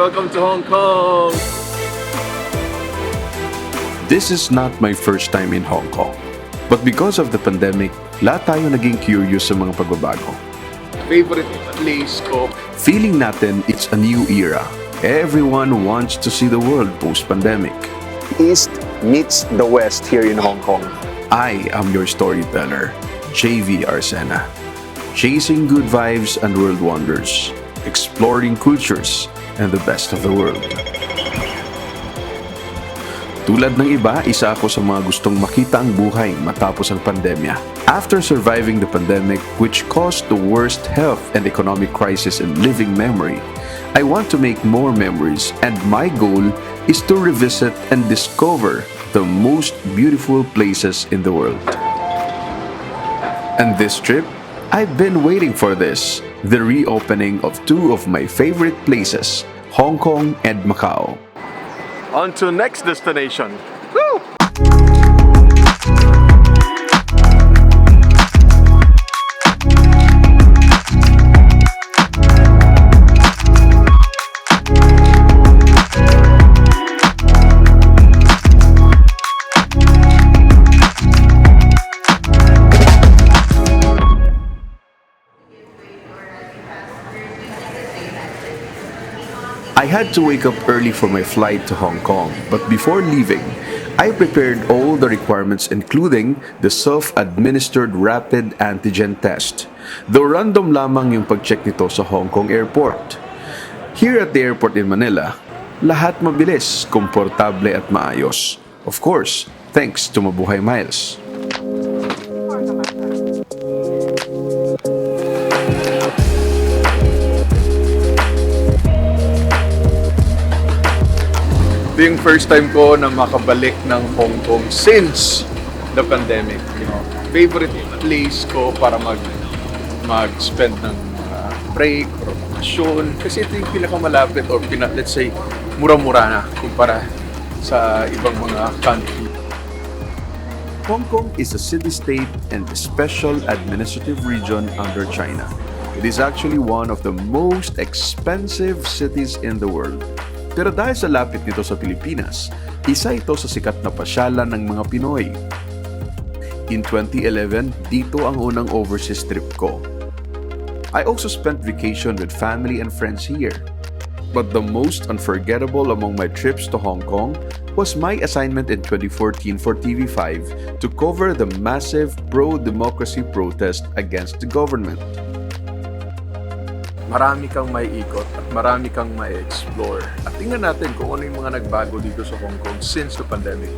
Welcome to Hong Kong! This is not my first time in Hong Kong. But because of the pandemic, lahat tayo naging curious sa mga pagbabago. Favorite place ko. Feeling natin it's a new era. Everyone wants to see the world post-pandemic. East meets the West here in Hong Kong. I am your storyteller, JV Arsena. Chasing good vibes and world wonders. Exploring cultures and the best of the world. Tulad ng iba, isa ako sa mga gustong makita ang buhay matapos ang pandemya. After surviving the pandemic, which caused the worst health and economic crisis in living memory, I want to make more memories, and my goal is to revisit and discover the most beautiful places in the world. And this trip, I've been waiting for this, the reopening of two of my favorite places, Hong Kong and Macau. On to next destination. Woo! I had to wake up early for my flight to Hong Kong, but before leaving, I prepared all the requirements including the self-administered rapid antigen test. Though random lamang yung pag-check nito sa Hong Kong airport. Here at the airport in Manila, lahat mabilis, komportable at maayos. Of course, thanks to Mabuhay Miles. Ito yung first time ko na makabalik ng Hong Kong since the pandemic. You know, favorite place ko para mag-spend ng break or vacation. Kasi ito yung pinakamalapit or let's say, mura-mura na kumpara sa ibang mga country. Hong Kong is a city-state and a special administrative region under China. It is actually one of the most expensive cities in the world. Pero dahil sa lapit nito sa Pilipinas, isa ito sa sikat na pasyalan ng mga Pinoy. In 2011, dito ang unang overseas trip ko. I also spent vacation with family and friends here. But the most unforgettable among my trips to Hong Kong was my assignment in 2014 for TV5 to cover the massive pro-democracy protest against the government. Marami kang maiikot at marami kang mai-explore. At tingnan natin kung ano yung mga nagbago dito sa Hong Kong since the pandemic.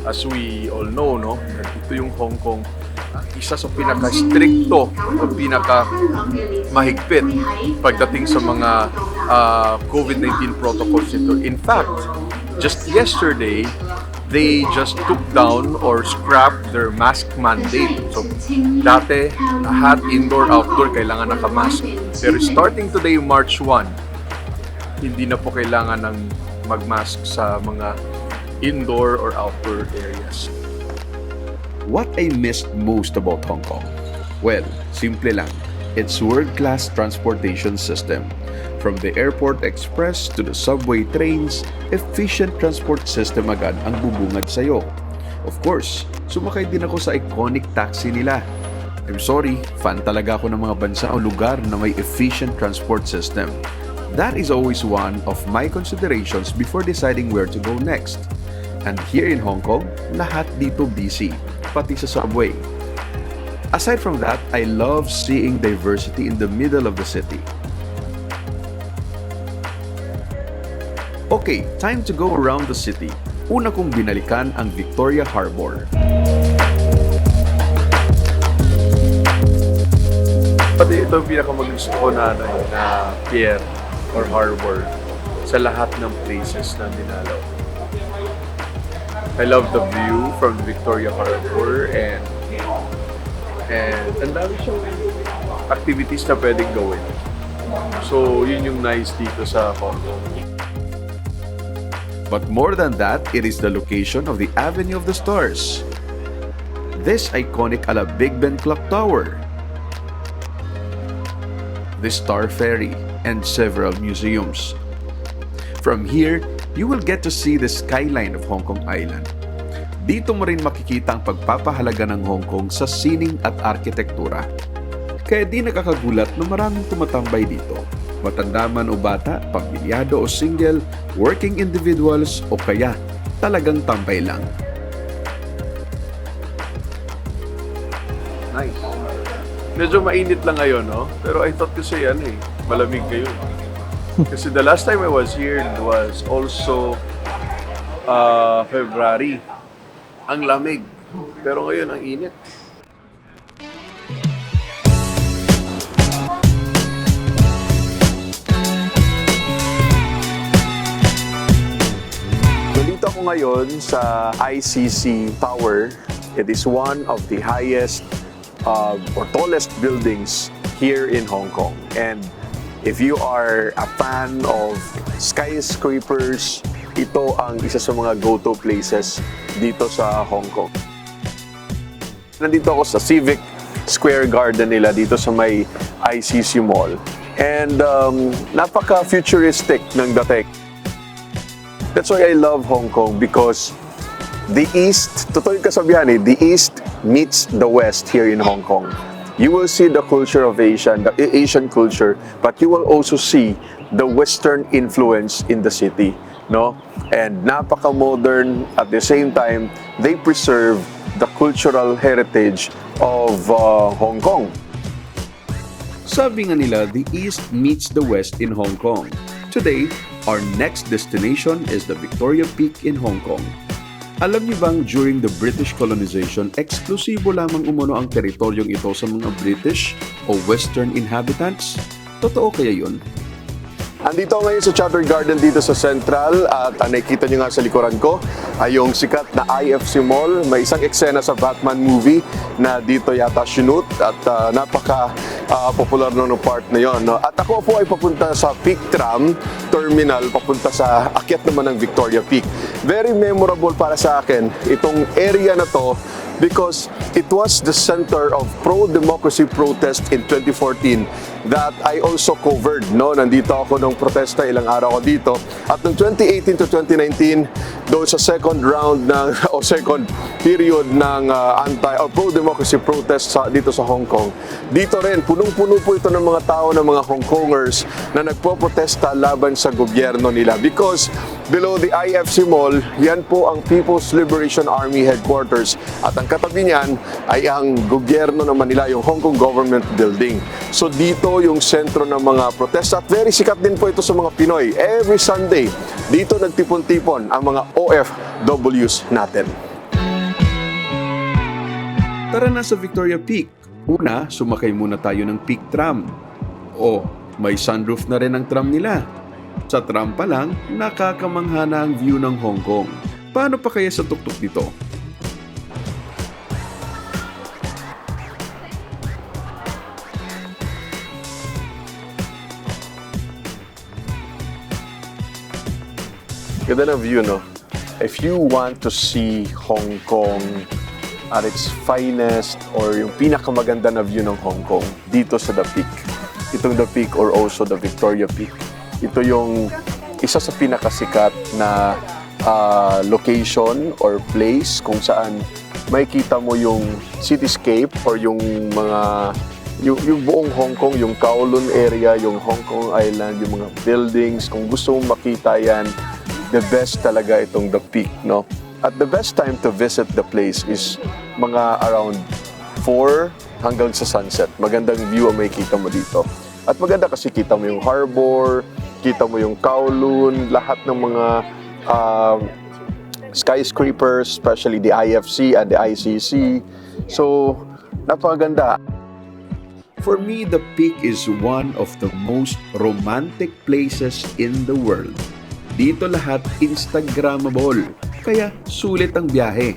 As we all know, no, ito yung Hong Kong, isa sa pinaka-stricto o pinaka-mahigpit pagdating sa mga COVID-19 protocols nito. In fact, just yesterday, they just took down or scrapped their mask mandate. So, dati, lahat indoor-outdoor kailangan naka-mask. Pero starting today, March 1, hindi na po kailangan ng mag-mask sa mga indoor or outdoor areas. What I missed most about Hong Kong? Well, simple lang. Its world-class transportation system. From the airport express to the subway trains, efficient transport system agad ang bubungad sa'yo. Of course, sumakay din ako sa iconic taxi nila. I'm sorry, fan talaga ako ng mga bansa o lugar na may efficient transport system. That is always one of my considerations before deciding where to go next. And here in Hong Kong, lahat dito busy, pati sa subway. Aside from that, I love seeing diversity in the middle of the city. Okay, time to go around the city. Una kong binalikan ang Victoria Harbor. Pati ito ang pinakamagusto ko na pier or harbor sa lahat ng places na dinalaw. I love the view from Victoria Harbor and ang dami siyang activities na pwedeng gawin. So, yun yung nice dito sa Hong Kong. But more than that, it is the location of the Avenue of the Stars. This iconic ala Big Ben Clock Tower, the Star Ferry, and several museums. From here, you will get to see the skyline of Hong Kong Island. Dito mo rin makikita ang pagpapahalaga ng Hong Kong sa sining at arkitektura. Kaya di nakakagulat na maraming tumatambay dito. Matanda man o bata, pamilyado o single, working individuals o kaya talagang tambay lang. Nice. Medyo mainit lang ngayon, no? Pero I thought kasi malamig kayo. Kasi the last time I was here was also February. Ang lamig. Pero ngayon, ang init. Nandito ako ngayon sa ICC Tower. It is one of the highest or tallest buildings here in Hong Kong. And if you are a fan of skyscrapers, ito ang isa sa mga go-to places dito sa Hong Kong. Nandito ako sa Civic Square Garden nila dito sa may ICC Mall. And napaka-futuristic ng dating. That's why I love Hong Kong because the East, totoo yung kasabihan the East meets the West here in Hong Kong. You will see the culture of Asia, the Asian culture, but you will also see the Western influence in the city, no? And napaka-modern at the same time, they preserve the cultural heritage of Hong Kong. Sabi nga nila, the East meets the West in Hong Kong. Today, our next destination is the Victoria Peak in Hong Kong. Alam niyo bang during the British colonization, eksklusibo lamang umano ang teritoryong ito sa mga British o Western inhabitants? Totoo kaya yun? Andito ngayon sa Chattery Garden dito sa Central at nakikita nyo nga sa likuran ko ay yung sikat na IFC Mall. May isang eksena sa Batman movie na dito yata sinut at napaka-popular nung part na yon. No? At ako po ay papunta sa Peak Tram Terminal, papunta sa akyat naman ng Victoria Peak. Very memorable para sa akin itong area na to because it was the center of pro-democracy protest in 2014 that I also covered. No? Nandito ako nung protesta, ilang araw ako dito. At noong 2018 to 2019, doon sa second round ng, o second period ng pro-democracy protest dito sa Hong Kong, dito rin, punong-puno po ito ng mga tao, ng mga Hong Kongers na nagpo-protesta laban sa gobyerno nila. Because below the IFC Mall, yan po ang People's Liberation Army Headquarters. At ang katabi niyan ay ang gobyerno naman nila, yung Hong Kong Government Building. So dito yung sentro ng mga protesta at very sikat din po ito sa mga Pinoy. Every Sunday, dito nagtipon-tipon ang mga OFWs natin. Tara na sa Victoria Peak. Una, sumakay muna tayo ng Peak Tram. May sunroof na rin ang tram nila. Sa tram pa lang, nakakamangha na ang view ng Hong Kong. Paano pa kaya sa tuktok nito? Ganda na view, no? If you want to see Hong Kong at its finest or yung pinakamaganda na view ng Hong Kong, dito sa The Peak. Itong The Peak or also the Victoria Peak. Ito yung isa sa pinakasikat na location or place kung saan makikita mo yung cityscape or yung mga yung buong Hong Kong, yung Kowloon area, yung Hong Kong Island, yung mga buildings. Kung gusto mong makita yan, the best talaga itong The Peak, no? At the best time to visit the place is mga around 4 hanggang sa sunset. Magandang view ang makikita mo dito. At maganda kasi kita mo yung harbor, kita mo yung Kowloon, lahat ng mga skyscrapers, especially the IFC and the ICC. So, napakaganda. For me, The Peak is one of the most romantic places in the world. Dito lahat Instagrammable, kaya sulit ang biyahe.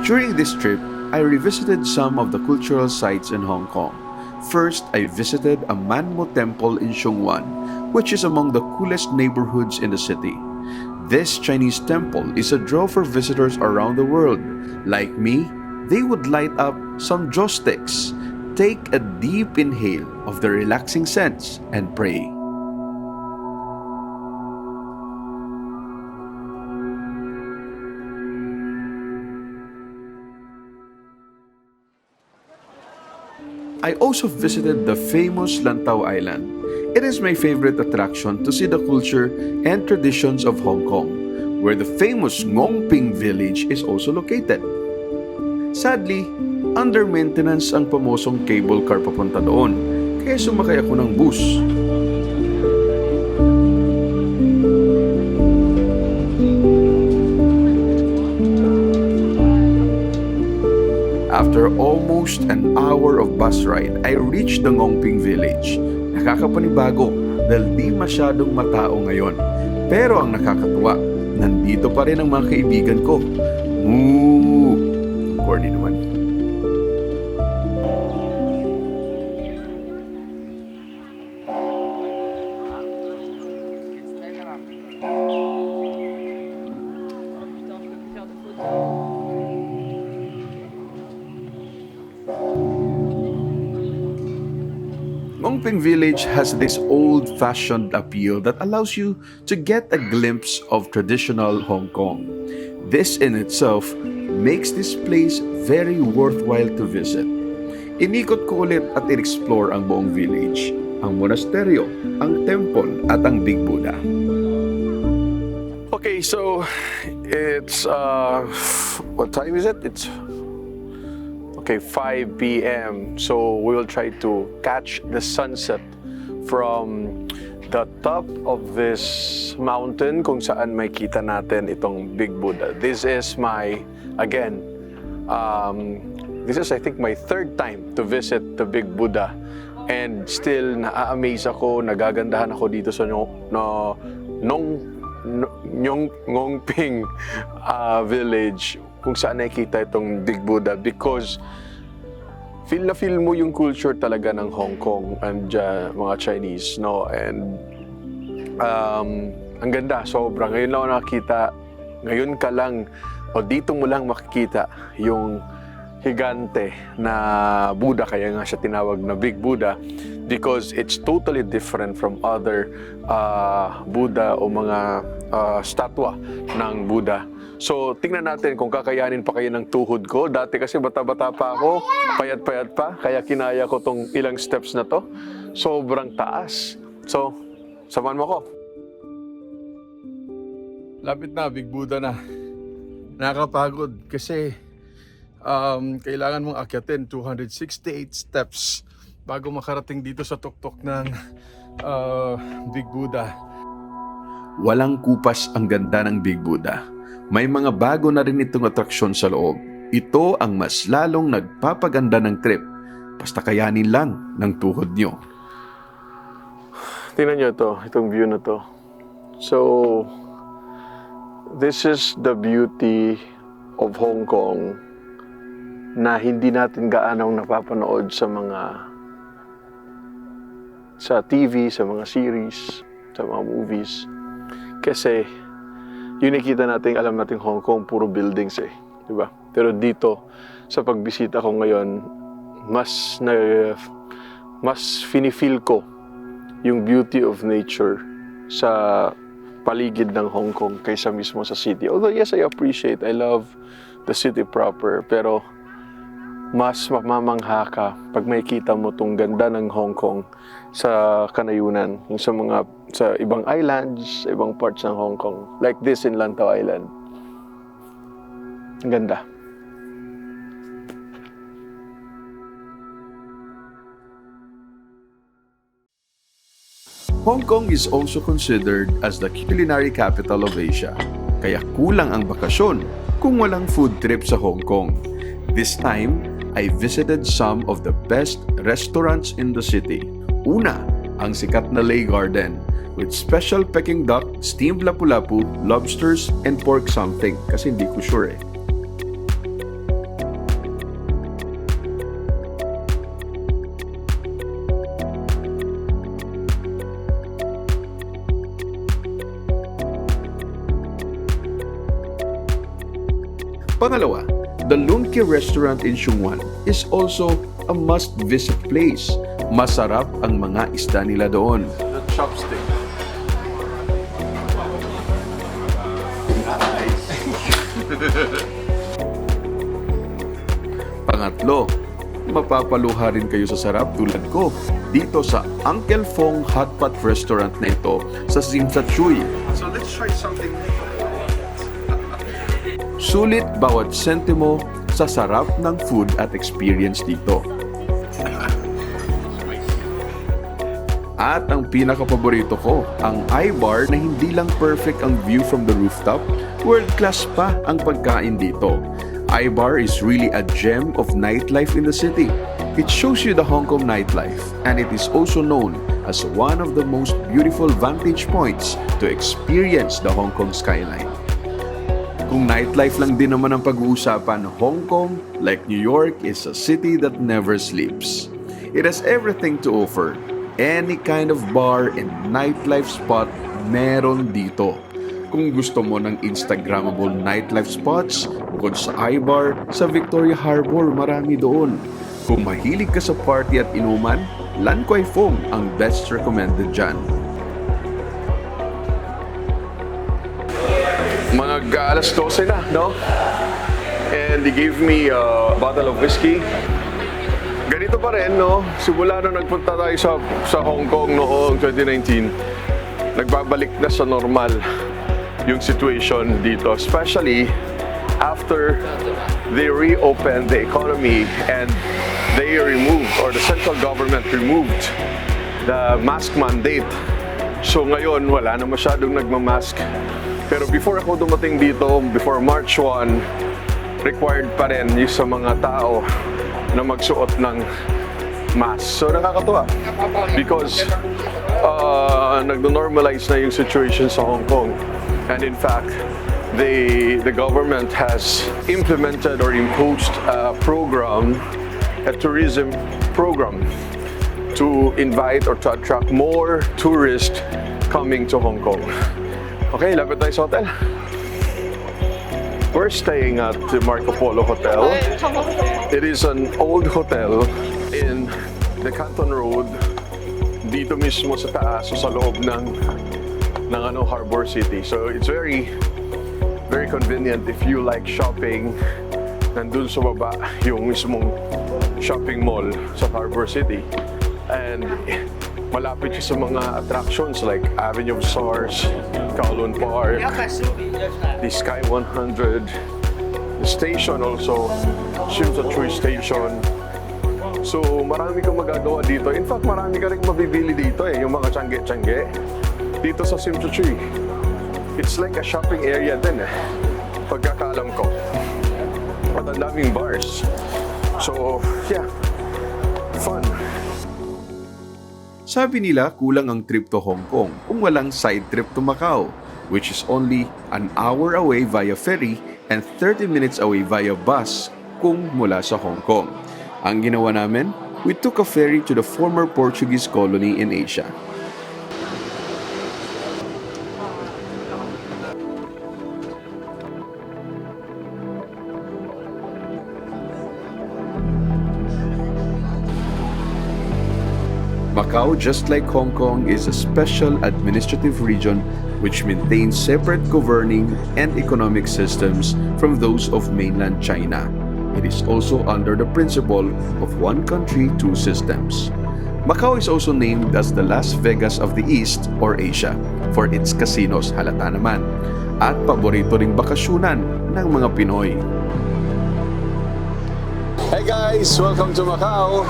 During this trip, I revisited some of the cultural sites in Hong Kong. First, I visited a Manmo temple in Xiongwan, which is among the coolest neighborhoods in the city. This Chinese temple is a draw for visitors around the world. Like me, they would light up some joss sticks, take a deep inhale of the relaxing scents, and pray. I also visited the famous Lantau Island. It is my favorite attraction to see the culture and traditions of Hong Kong, where the famous Ngongping village is also located. Sadly, under maintenance ang pamosong cable car papunta doon, kaya sumakay ako ng bus. After almost an hour of bus ride, I reached the Ngongping village. Nakakapanibago dahil di masyadong matao ngayon. Pero ang nakakatuwa, nandito pa rin ang mga kaibigan ko. Corny naman. Ngongping Village has this old-fashioned appeal that allows you to get a glimpse of traditional Hong Kong. This in itself makes this place very worthwhile to visit. Inikot ko ulit at in-explore ang buong village, ang monasteryo, ang temple at ang Big Buddha. Okay, so it's what time is it? It's 5 p.m. So we will try to catch the sunset from the top of this mountain kung saan may kita natin itong Big Buddha. This is my, again, this is I think my third time to visit the Big Buddha. And still, na-amaze ako, nagagandahan ako dito sa Ngongping village kung saan nakikita itong Big Buddha, because feel na feel mo yung culture talaga ng Hong Kong and mga Chinese, no? And ang ganda, sobra. Ngayon lang ako nakakita, ngayon ka lang, o dito mo lang makikita yung higante na Buddha, kaya nga siya tinawag na Big Buddha, because it's totally different from other Buddha o mga statwa ng Buddha. So, tingnan natin kung kakayanin pa kayo ng tuhod ko. Dati kasi bata-bata pa ako, payat-payat pa, kaya kinaya ko tong ilang steps na to. Sobrang taas. So, samahan mo ko. Lapit na, Big Buddha na. Nakakapagod kasi kailangan mong akyatin 268 steps bago makarating dito sa tuktok ng Big Buddha. Walang kupas ang ganda ng Big Buddha. May mga bago na rin itong atraksyon sa loob. Ito ang mas lalong nagpapaganda ng trip. Basta kayanin lang ng tuhod nyo. Tingnan nyo to, itong view na to. So, this is the beauty of Hong Kong na hindi natin gaanong napapanood sa TV, sa mga series, sa mga movies. Kasi yung nakita natin, alam natin Hong Kong, puro buildings di ba? Pero dito, sa pagbisita ko ngayon, mas feel ko yung beauty of nature sa paligid ng Hong Kong kaysa mismo sa city. Although yes, I love the city proper, pero mas mamamangha ka pag makikita mo tong ganda ng Hong Kong sa kanayunan, yung sa ibang islands, sa ibang parts ng Hong Kong, like this in Lantau Island. Ang ganda. Hong Kong is also considered as the culinary capital of Asia. Kaya kulang ang bakasyon kung walang food trip sa Hong Kong. This time, I visited some of the best restaurants in the city. Una, ang sikat na Lei Garden with special Peking duck, steamed lapu-lapu, lobsters, and pork something kasi hindi ko sure Pangalawa, the Lunke restaurant in Shungwan is also a must-visit place. Masarap ang mga isda nila doon. The chopstick. Pangatlo, mapapaluha rin kayo sa sarap tulad ko dito sa Uncle Fong Hot Pot Restaurant na ito sa Simsachuy. So let's try something. Sulit bawat sentimo sa sarap ng food at experience dito. At ang pinakapaborito ko, ang iBar na hindi lang perfect ang view from the rooftop, world-class pa ang pagkain dito. iBar is really a gem of nightlife in the city. It shows you the Hong Kong nightlife, and it is also known as one of the most beautiful vantage points to experience the Hong Kong skyline. Kung nightlife lang din naman ang pag-uusapan, Hong Kong, like New York, is a city that never sleeps. It has everything to offer. Any kind of bar and nightlife spot meron dito. Kung gusto mo ng Instagrammable nightlife spots, bukod sa iBar, sa Victoria Harbor, marami doon. Kung mahilig ka sa party at inuman, Lan Kwai Fong ang best recommended dyan. Mga alas 12 na, no? And they gave me a bottle of whiskey. Ganito pa rin, no? Simula nung nagpunta tayo sa Hong Kong noong 2019, nagbabalik na sa normal yung situation dito. Especially after they reopened the economy and they removed, or the central government removed, the mask mandate. So ngayon, wala na masyadong nagmamask. Pero before ako dumating dito, before March 1, required pa rin yung sa mga tao na magsuot ng mask. So nakakatuwa because nagno-normalize na yung situation sa Hong Kong. And in fact, the government has implemented or imposed a program, a tourism program, to invite or to attract more tourists coming to Hong Kong. Okay, lapit tayo sa hotel. We're staying at the Marco Polo Hotel. It is an old hotel in the Canton Road, dito mismo sa taas, sa loob ng Harbor City. So it's very convenient if you like shopping. Nandun sa baba yung mismong shopping mall sa Harbor City. And malapit siya sa mga attractions like Avenue of Stars, Kowloon Park, the Sky 100, the station also, Simsachuy Station. So marami kang magagawa dito. In fact, marami ka rin mabibili dito yung mga tiyangge-tiyangge dito sa Simsachuy. It's like a shopping area din pagkakaalam ko. At ang daming bars. So yeah, fun. Sabi nila kulang ang trip to Hong Kong kung walang side trip to Macau, which is only an hour away via ferry and 30 minutes away via bus kung mula sa Hong Kong. Ang ginawa namin, we took a ferry to the former Portuguese colony in Asia. Macau, just like Hong Kong, is a special administrative region which maintains separate governing and economic systems from those of mainland China. It is also under the principle of one country, two systems. Macau is also named as the Las Vegas of the East or Asia for its casinos, halata naman, at paborito ring bakasyunan ng mga Pinoy. Hey guys! Welcome to Macau!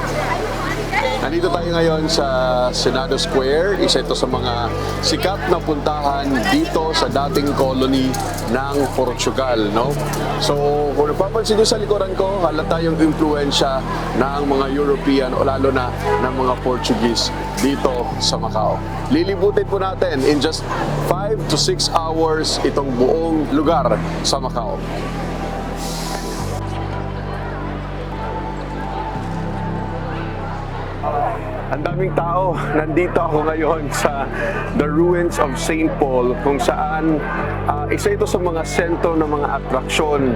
Nandito tayo ngayon sa Senado Square. Isa ito sa mga sikat na puntahan dito sa dating colony ng Portugal, no? So, kung napapansin nyo sa likuran ko, halata yung influensya ng mga European o lalo na ng mga Portuguese dito sa Macau. Lilibutin po natin in just 5 to 6 hours itong buong lugar sa Macau. Ang daming tao. Nandito ako ngayon sa the ruins of St. Paul kung saan isa ito sa mga sentro ng mga atraksyon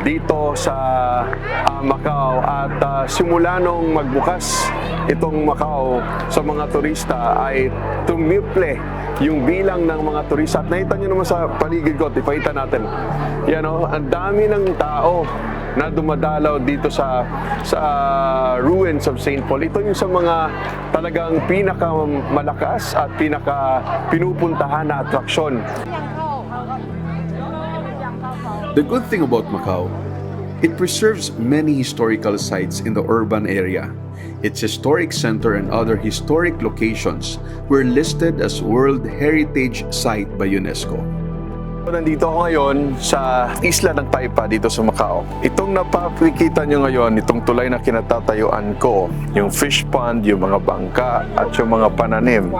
dito sa Macau. At simula nung magbukas itong Macau sa mga turista ay tumiple yung bilang ng mga turista. At nakita nyo naman sa paligid ko, ipakita natin. Yan o, ang dami ng tao na dumadalaw dito sa ruins of St. Paul. Ito yung sa mga talagang pinakamalakas at pinupuntahan na atraksyon. The good thing about Macau, it preserves many historical sites in the urban area. Its historic center and other historic locations were listed as World Heritage Site by UNESCO. Nandito ako ngayon sa isla ng Taipa dito sa Macau. Itong napapakita nyo ngayon, itong tulay na kinatatayuan ko, yung fish pond, yung mga bangka at yung mga pananim,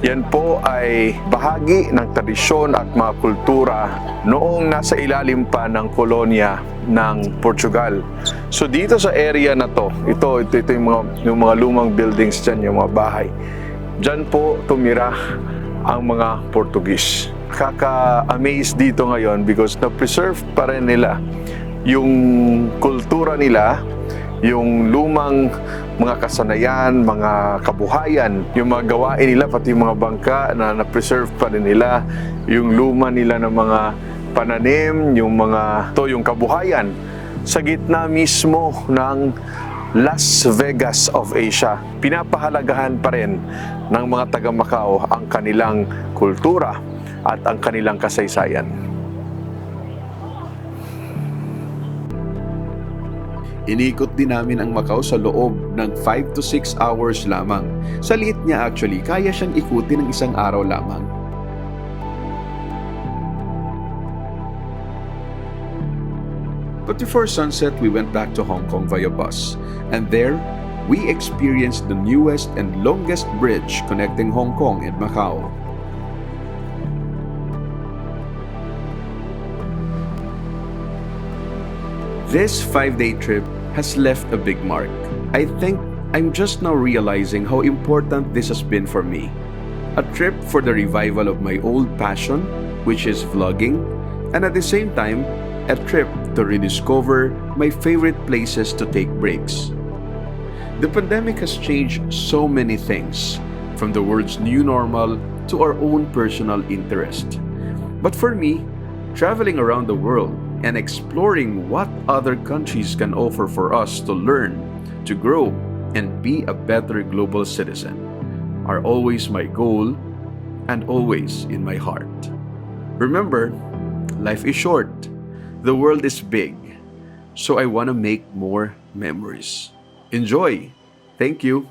yan po ay bahagi ng tradisyon at mga kultura noong nasa ilalim pa ng kolonya ng Portugal. So dito sa area na to, ito yung mga lumang buildings dyan, yung mga bahay. Dyan po tumira ang mga Portugis. Kaka-amaze dito ngayon because na-preserve pa rin nila yung kultura nila, yung lumang mga kasanayan, mga kabuhayan, yung mga gawain nila, pati yung mga bangka na na-preserve pa rin nila, yung luma nila ng mga pananim, yung kabuhayan sa gitna mismo ng Las Vegas of Asia. Pinapahalagahan pa rin ng mga taga Macau ang kanilang kultura at ang kanilang kasaysayan. Inikot din namin ang Macau sa loob ng 5 to 6 hours lamang. Sa liit niya actually, kaya siyang ikutin ng isang araw lamang. But before sunset, we went back to Hong Kong via bus. And there, we experienced the newest and longest bridge connecting Hong Kong and Macau. This 5-day trip has left a big mark. I think I'm just now realizing how important this has been for me. A trip for the revival of my old passion, which is vlogging, and at the same time, a trip to rediscover my favorite places to take breaks. The pandemic has changed so many things, from the world's new normal to our own personal interest. But for me, traveling around the world and exploring what other countries can offer for us to learn, to grow, and be a better global citizen are always my goal and always in my heart. Remember, life is short, the world is big, so I want to make more memories. Enjoy! Thank you!